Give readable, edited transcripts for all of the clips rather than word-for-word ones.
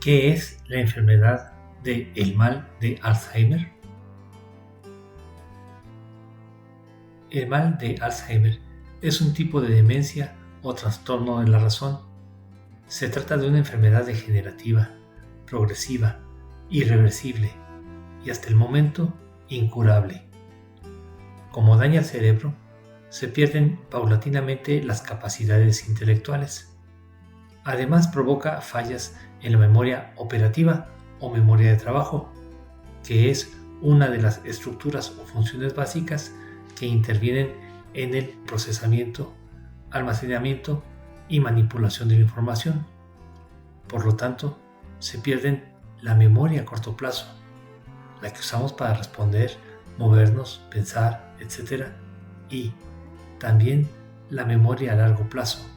¿Qué es la enfermedad del mal de Alzheimer? El mal de Alzheimer es un tipo de demencia o trastorno de la razón. Se trata de una enfermedad degenerativa, progresiva, irreversible y hasta el momento incurable. Como daña el cerebro, se pierden paulatinamente las capacidades intelectuales. Además provoca fallas en la memoria operativa o memoria de trabajo, que es una de las estructuras o funciones básicas que intervienen en el procesamiento, almacenamiento y manipulación de la información. Por lo tanto, se pierden la memoria a corto plazo, la que usamos para responder, movernos, pensar, etc. Y también la memoria a largo plazo,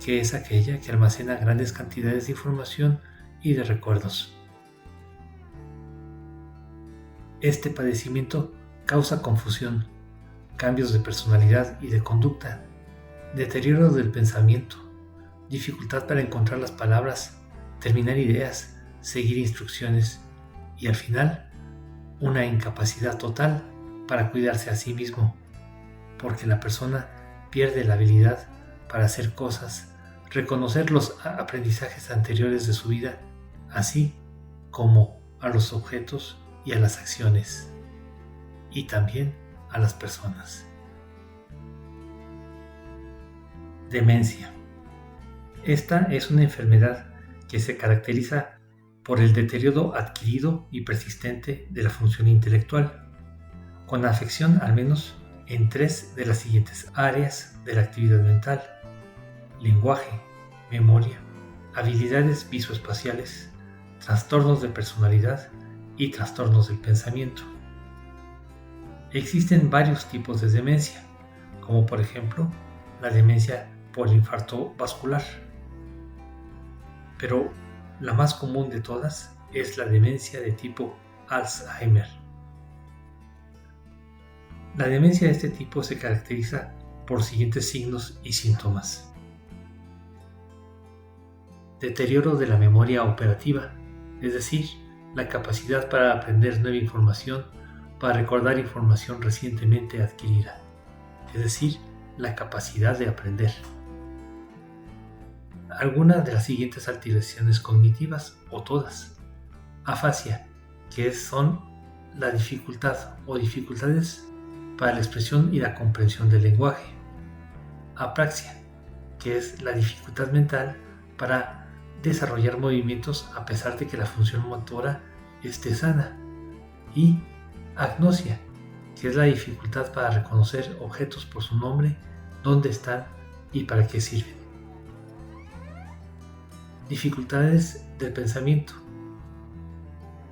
que es aquella que almacena grandes cantidades de información y de recuerdos. Este padecimiento causa confusión, cambios de personalidad y de conducta, deterioro del pensamiento, dificultad para encontrar las palabras, terminar ideas, seguir instrucciones y al final una incapacidad total para cuidarse a sí mismo, porque la persona pierde la habilidad para hacer cosas, reconocer los aprendizajes anteriores de su vida, así como a los objetos y a las acciones, y también a las personas. Demencia. Esta es una enfermedad que se caracteriza por el deterioro adquirido y persistente de la función intelectual, con afección al menos en 3 de las siguientes áreas de la actividad mental: lenguaje, memoria, habilidades visoespaciales, trastornos de personalidad y trastornos del pensamiento. Existen varios tipos de demencia, como por ejemplo la demencia por infarto vascular, pero la más común de todas es la demencia de tipo Alzheimer. La demencia de este tipo se caracteriza por los siguientes signos y síntomas: deterioro de la memoria operativa, es decir, la capacidad para aprender nueva información, para recordar información recientemente adquirida, es decir, la capacidad de aprender. Alguna de las siguientes alteraciones cognitivas o todas: afasia, que son la dificultad o dificultades para la expresión y la comprensión del lenguaje; apraxia, que es la dificultad mental para desarrollar movimientos a pesar de que la función motora esté sana; y agnosia, que es la dificultad para reconocer objetos por su nombre, dónde están y para qué sirven. Dificultades del pensamiento,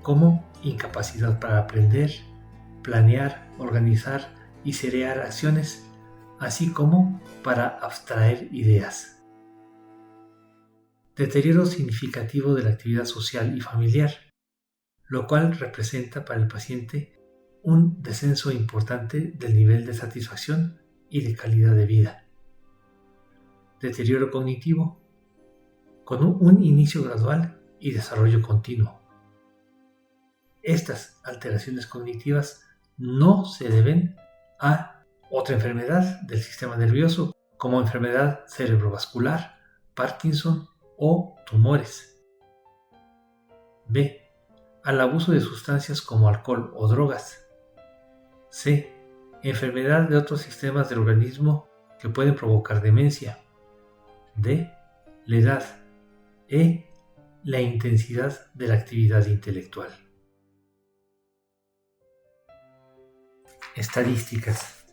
como incapacidad para aprender, planear, organizar y seriar acciones, así como para abstraer ideas. Deterioro significativo de la actividad social y familiar, lo cual representa para el paciente un descenso importante del nivel de satisfacción y de calidad de vida. Deterioro cognitivo, con un inicio gradual y desarrollo continuo. Estas alteraciones cognitivas no se deben a otra enfermedad del sistema nervioso, como enfermedad cerebrovascular, Parkinson o tumores. B. Al abuso de sustancias como alcohol o drogas. C. Enfermedad de otros sistemas del organismo que pueden provocar demencia. D. La edad. E. La intensidad de la actividad intelectual. Estadísticas.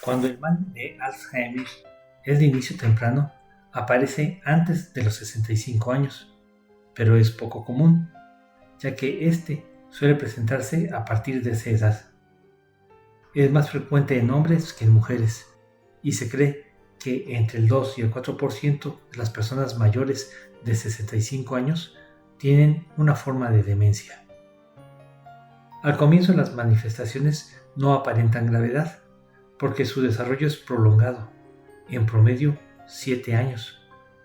Cuando el mal de Alzheimer es de inicio temprano, aparece antes de los 65 años, pero es poco común, ya que este suele presentarse a partir de esa edad. Es más frecuente en hombres que en mujeres, y se cree que entre el 2 y el 4% de las personas mayores de 65 años tienen una forma de demencia. Al comienzo las manifestaciones no aparentan gravedad, porque su desarrollo es prolongado, en promedio 7 años,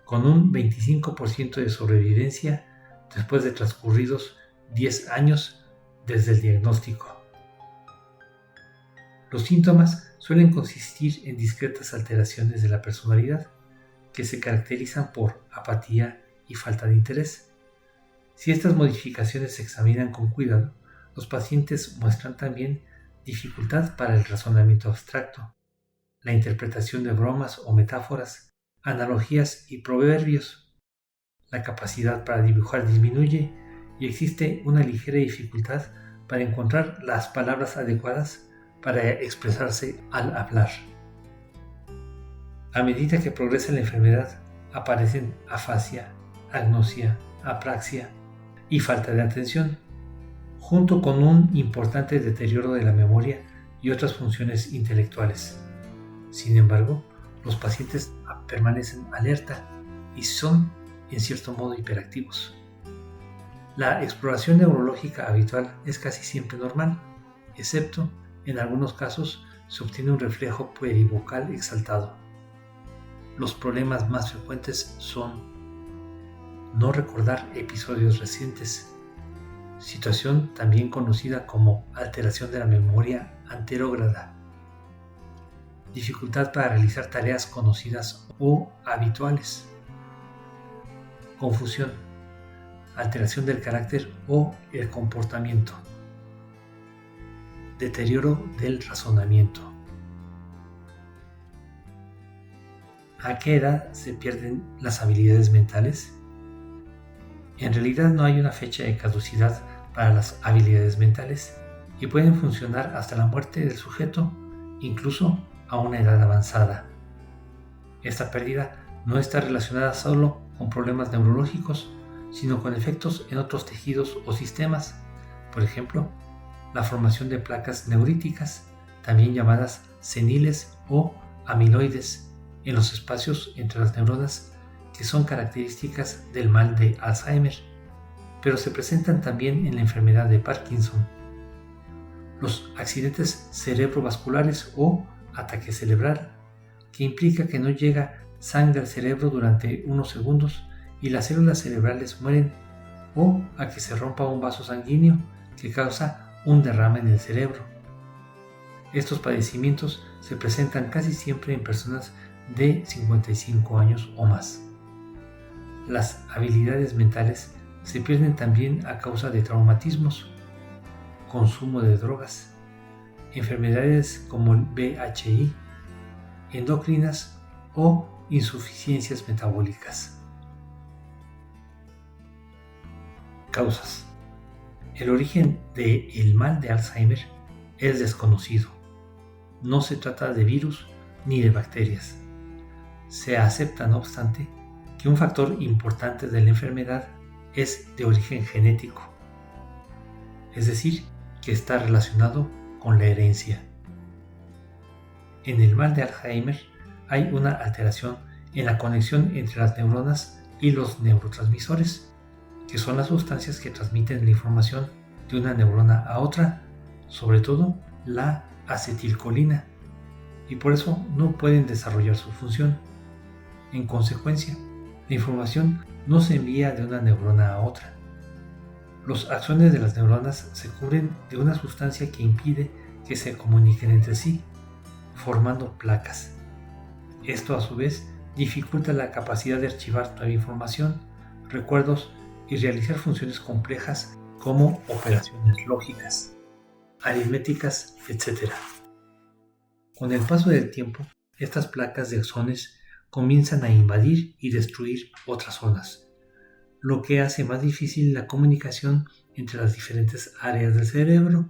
con un 25% de sobrevivencia después de transcurridos 10 años desde el diagnóstico. Los síntomas suelen consistir en discretas alteraciones de la personalidad, que se caracterizan por apatía y falta de interés. Si estas modificaciones se examinan con cuidado, los pacientes muestran también dificultad para el razonamiento abstracto, la interpretación de bromas o metáforas, analogías y proverbios. La capacidad para dibujar disminuye y existe una ligera dificultad para encontrar las palabras adecuadas para expresarse al hablar. A medida que progresa la enfermedad, aparecen afasia, agnosia, apraxia y falta de atención, junto con un importante deterioro de la memoria y otras funciones intelectuales. Sin embargo, los pacientes permanecen alerta y son, en cierto modo, hiperactivos. La exploración neurológica habitual es casi siempre normal, excepto en algunos casos se obtiene un reflejo puerivocal exaltado. Los problemas más frecuentes son no recordar episodios recientes, situación también conocida como alteración de la memoria anterógrada, dificultad para realizar tareas conocidas o habituales, confusión, alteración del carácter o el comportamiento, deterioro del razonamiento. ¿A qué edad se pierden las habilidades mentales? En realidad no hay una fecha de caducidad para las habilidades mentales y pueden funcionar hasta la muerte del sujeto, incluso a una edad avanzada. Esta pérdida no está relacionada solo con problemas neurológicos, sino con efectos en otros tejidos o sistemas, por ejemplo, la formación de placas neuríticas, también llamadas seniles o amiloides, en los espacios entre las neuronas que son características del mal de Alzheimer, pero se presentan también en la enfermedad de Parkinson. Los accidentes cerebrovasculares o ataque cerebral, que implica que no llega sangre al cerebro durante unos segundos y las células cerebrales mueren, o a que se rompa un vaso sanguíneo que causa un derrame en el cerebro. Estos padecimientos se presentan casi siempre en personas de 55 años o más. Las habilidades mentales se pierden también a causa de traumatismos, consumo de drogas, enfermedades como el VIH, endocrinas o insuficiencias metabólicas. Causas. El origen del mal de Alzheimer es desconocido. No se trata de virus ni de bacterias. Se acepta, no obstante, que un factor importante de la enfermedad es de origen genético, es decir, que está relacionado con la herencia. En el mal de Alzheimer hay una alteración en la conexión entre las neuronas y los neurotransmisores, que son las sustancias que transmiten la información de una neurona a otra, sobre todo la acetilcolina, y por eso no pueden desarrollar su función. En consecuencia, la información no se envía de una neurona a otra. Los axones de las neuronas se cubren de una sustancia que impide que se comuniquen entre sí, formando placas. Esto a su vez dificulta la capacidad de archivar nueva información, recuerdos y realizar funciones complejas como operaciones lógicas, aritméticas, etc. Con el paso del tiempo, estas placas de axones comienzan a invadir y destruir otras zonas, lo que hace más difícil la comunicación entre las diferentes áreas del cerebro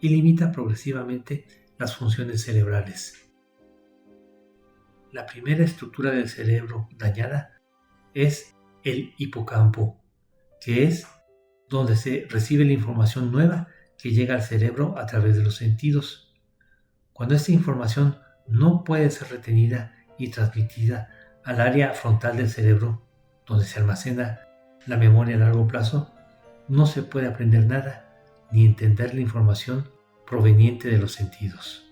y limita progresivamente las funciones cerebrales. La primera estructura del cerebro dañada es el hipocampo, que es donde se recibe la información nueva que llega al cerebro a través de los sentidos. Cuando esta información no puede ser retenida y transmitida al área frontal del cerebro, donde se almacena la memoria a largo plazo, no se puede aprender nada ni entender la información proveniente de los sentidos.